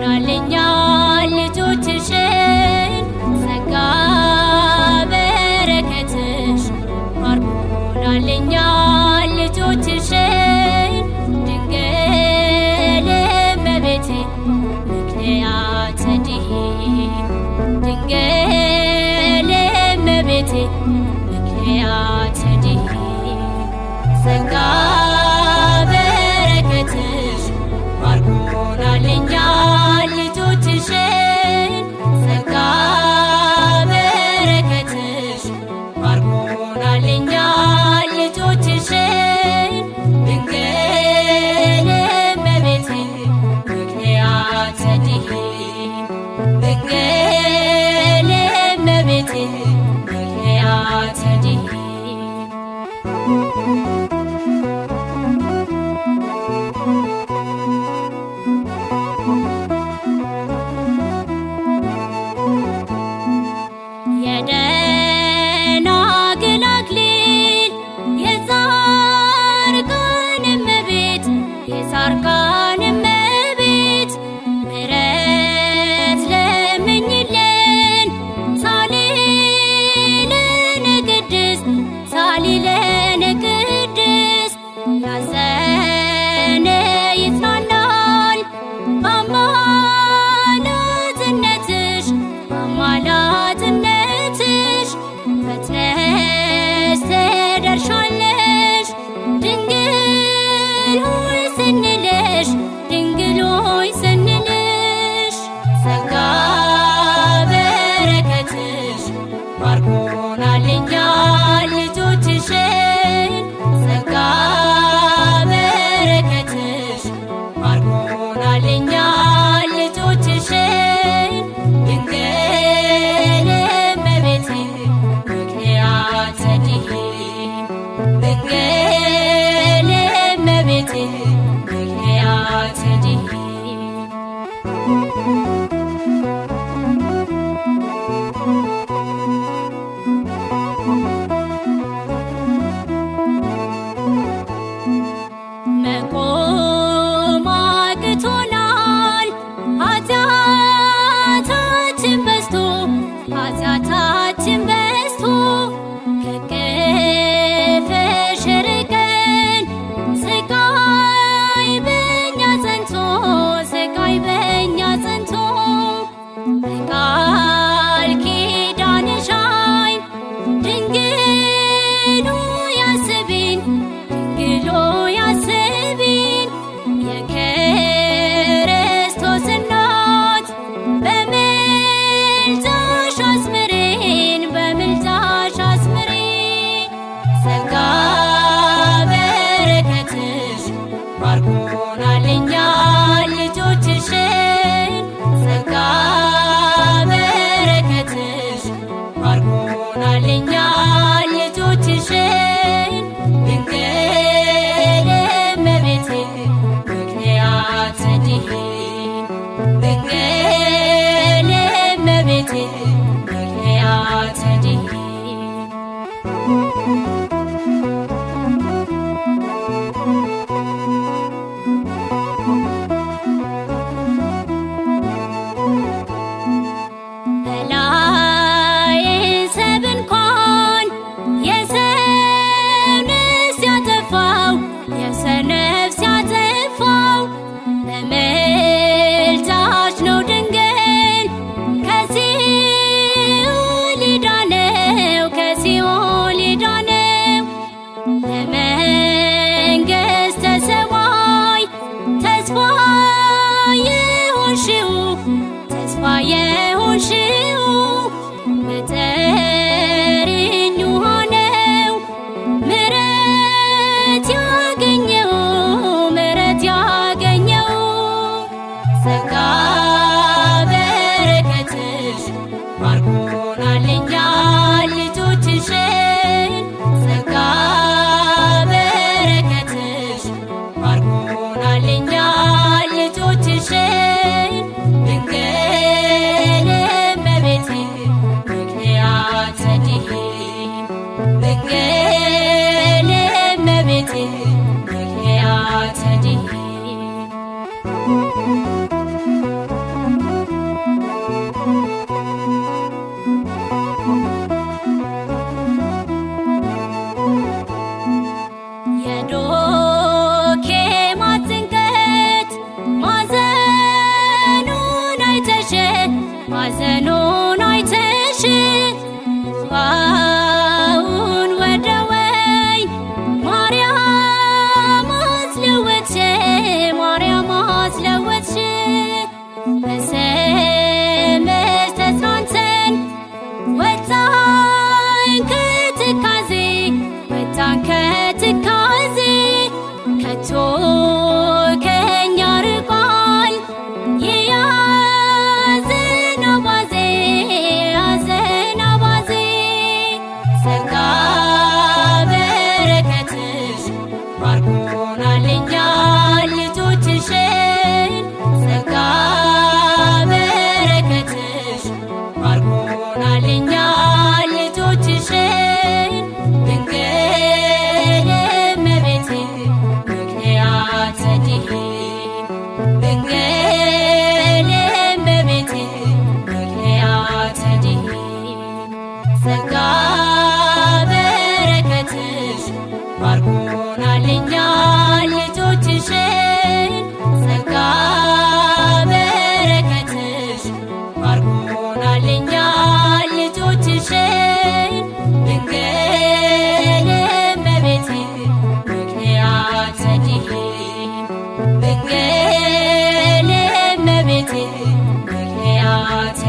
ባርኮናልኛል ልጆችሽን ጸጋ በረከትሽ ባርኮናልኛል ልጆችሽን ድንግል እመቤቴ ምክንያተ ድኂን ድንግል እመቤቴ ምክንያተ ድኂን ጸጋ በረከትሽ ባርኮናልኛል ልጆችሽን ጸጋ በረከትሽ ባርኮናልኛል ልጆችሽን ድንግል እመቤቴ ምክንያተ ድኂን ድንግል እመቤቴ ምክንያተ ድኂን የደናግል አክሊል የጻድቃን እመቤት የጻድቃን እመቤት ምሕረት ለምኝልን ሳሊለነ ቅድስት ሳሊለነ ቅድስት ያዘነ ይጽናናል በአማላጅነትሽ በአማላጅነትሽ ፈጥነሽ ትደርሻለሽ ድንግል ሆይ ስንልሽ ድንግል ሆይ ስንልሽ ጸጋ በረከትሽ ባርኮናልኛል ልጆችሽን ጸጋ በረከትሽ ባርኮናልኛል ልጆችሽን ድንግል እመቤቴ ምክንያተ ድኂን ድንግል እመቤቴ ምክንያተ ድኂን መቆም አቅቶናል ኃጢአታችን በዝቶ ኃጢአታችን በዝቶ ከቅፍሽ ርቀን ስቃይ በኛ ጸንቶ ስቃይ በኛ ጸንቶ በቃል ኪዳንሽ ዓይን ድንግል ሆይ አስቢን ድንግል ሆይ አስቢን የክርስቶስ እናት በምልጃሽ አስምሪን በምልጃሽ አስምሪን ጸጋ በረከትሽ ባርኮናልኛል ልጆችሽን ጸጋ በረከትሽ ባርኮናልኛል ልጆችሽን ድንግል እመቤቴ ምክንያተ ድኂን ድንግል እመቤቴ ምክንያተ ድኂን በላይ ሰብ እንኳን የሰው ነፍስ ያጠፋው የሰው ነፍስ ያጠፋው በምልጃሽ ነው ድንግል ከሲኦል ዳነው ሐዘኑን አይተሽ ውሃውን ወደ ወይን ማርያም አስለወጥሽ፣ ማርያም አስለወጥሽ። በስምሽ ተጽናንተን ወጣን ከትካዜ፣ ወጣን ከትካዜ። ከቶ ከኛ ርቋል የያዘን አባዜ፣ ያዘን አባዜ። ጸጋ በረከትሽ ባርኮናል እኛን ልጆችሽን። ጸጋ በረከትሽ ባርኮናል እኛን ልጆችሽን። ድንግል እመቤቴ ምክንያተ ድኂን፣ ድንግል እመቤቴ ምክንያተ ድኂን። ጸጋ በረከትሽ ባርኮናል እኛን ልጆችሽን። ጸጋ በረከትሽ ባርኮናል እኛን ልጆችሽን። ድንግል እመቤቴ ምክንያተ ድኂን፣ ድንግል እመቤቴ ምክንያተ